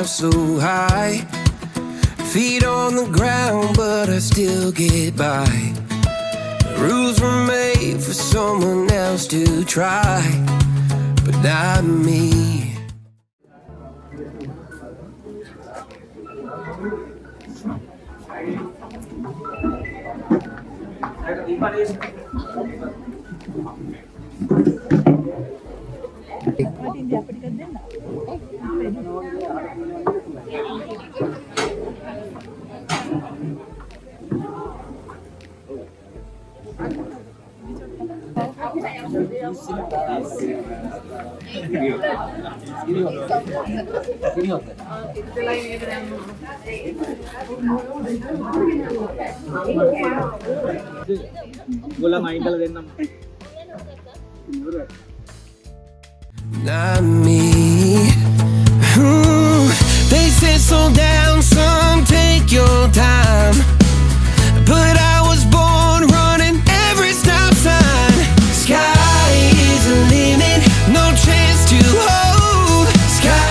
myself so high. Feet on the ground, but I still get by. The rules were made for someone else to try, but not me. Not me. They said slow down, son, take your time. But I was born running every stop sign. Sky is the limit, no chance to hold. Sky.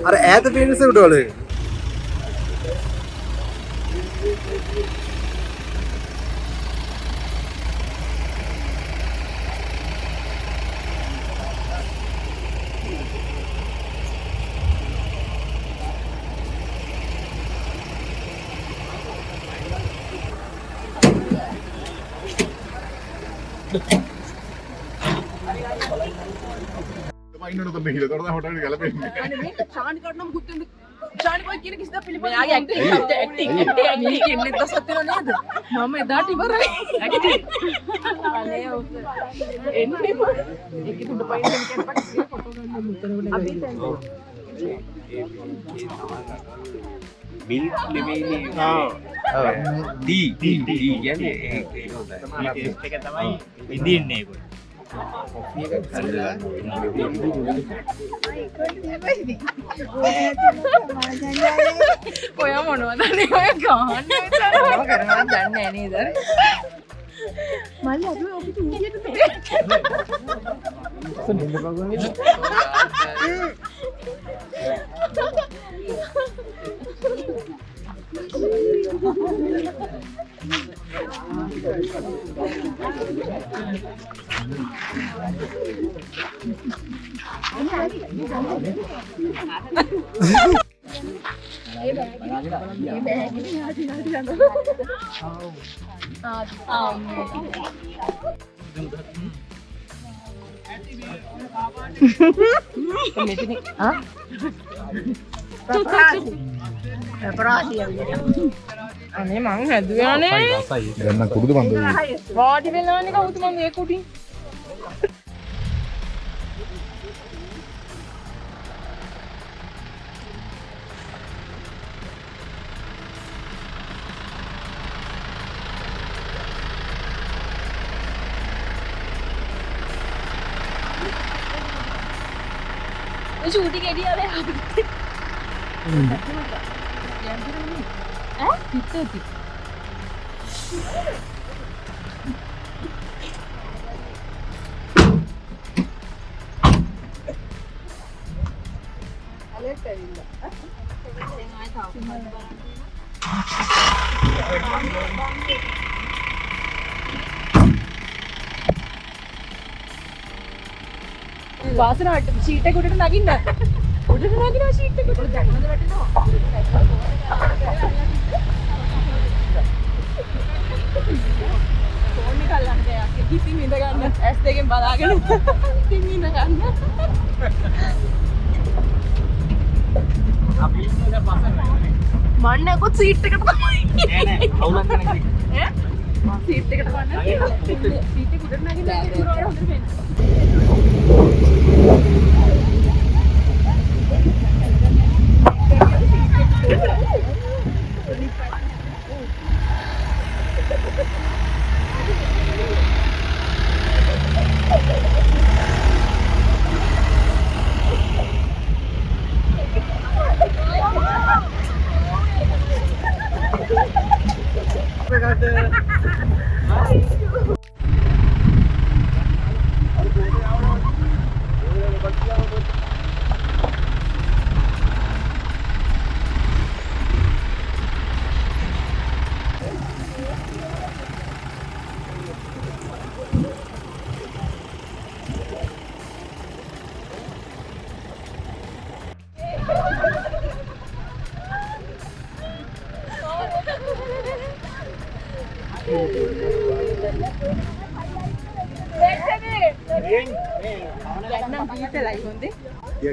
अरे ऐ तो pen से उडोले අනේ මං හැදුවානේ. දැන් නම් කුරුදු බඳු. වාඩි වෙලානේ කවුද මං ඒක උඩින්. shooting area where වාසනාවට ෂීට් එක උඩට නගින්න. උඩට නගිනවා ෂීට් එක උඩට දැම්මද වැටෙනවා. ෆෝන් එක අල්ලන්න බෑ. ඉතින් ඉඳ ගන්න. S දෙකෙන් බලාගෙන ඉතින් ඉඳ ගන්න. අපි ඉන්න පස්සට මන්න කොත් සීට් එකට තමයි. නෑ නෑ අවුලක් නැහැ. ඈ? සීට් එකට ගන්න. සීට් එක උඩට නගින්න හොඳට වෙන්න.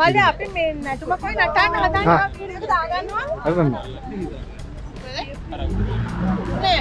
මල්ද අපි මේ නටුම කොයි නටන්න හදනවා වීඩියෝ එක දාගන්නවා හරිද නේ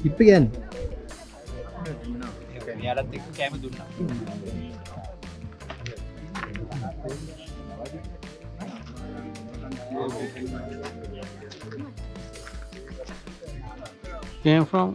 ඉප්පි කියන්නේ එයාලත් එක්ක කැම දුන්නා. Came from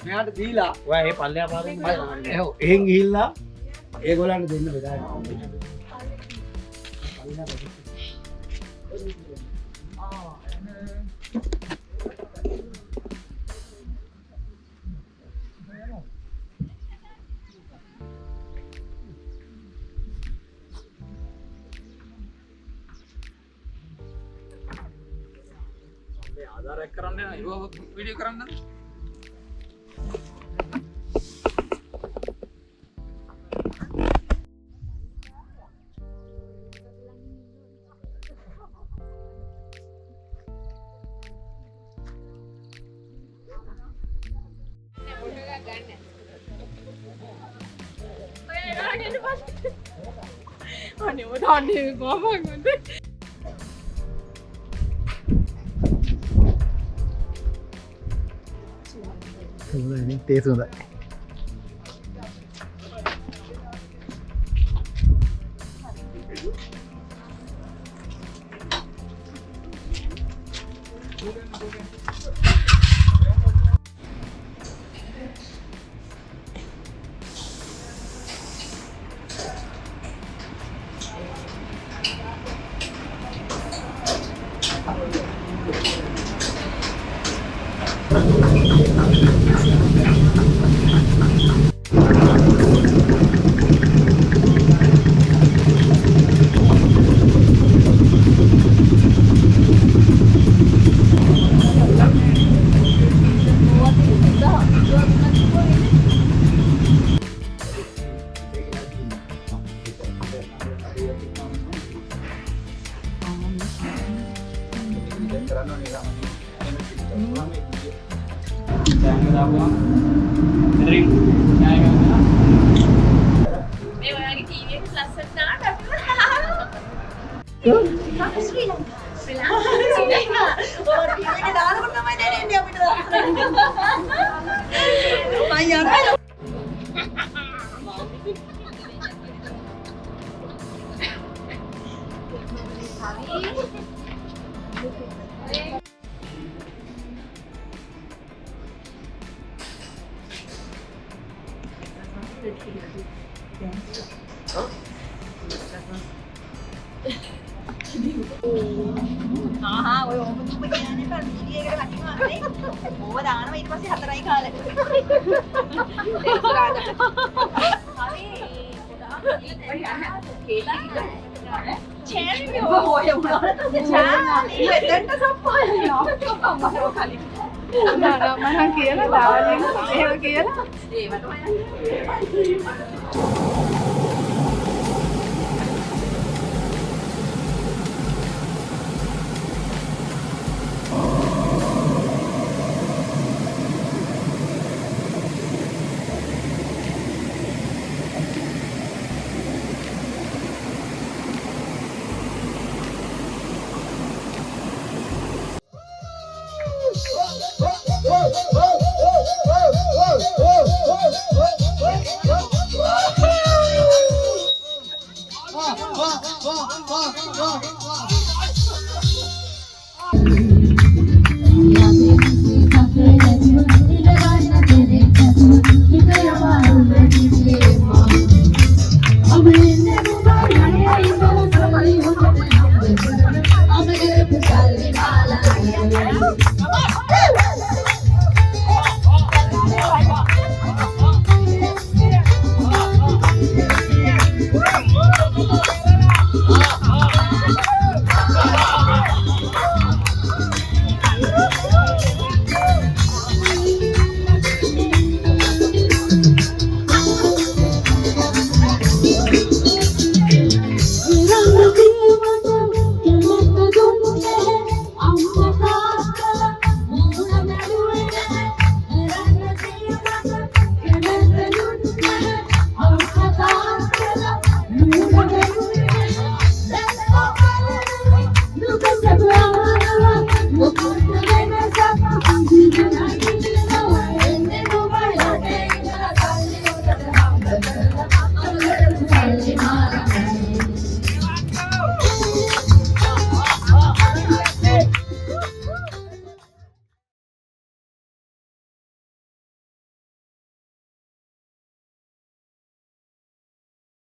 මෙයාට දීලා ඔයා ඒ පල්ලෙහා පාරෙන් එහෙන් ගිහිල්ලා ඒගොල්ලන්ට දෙන්න බෙදාගන්න. ආදාරයක් කරන්න යන ඒව වීඩියෝ කරන්න. අනේ ඔය තාන්නේ කොහොමද? හොඳයි තේස හොඳයි. මේ ඔයාගේ ටීවී එකේ ලස්සන නාටක. ශ්‍රී ලංකා. ඔය ටීවී එකේ දානකොට තමයි දැනෙන්නේ අපිට. මම යනවා. ආහා ඔය ඔබ දුක කියන්නේ බං වීඩියෝ එකට කටිනවා නේ. ඕව දානවා ඊට පස්සේ 4යි කාලේ. චෑරි ඔය උනාට චෑරි එතෙන්ට සප්පායනවා. මම කියලා දාවලින් එහෙම කියලා ඒවට මම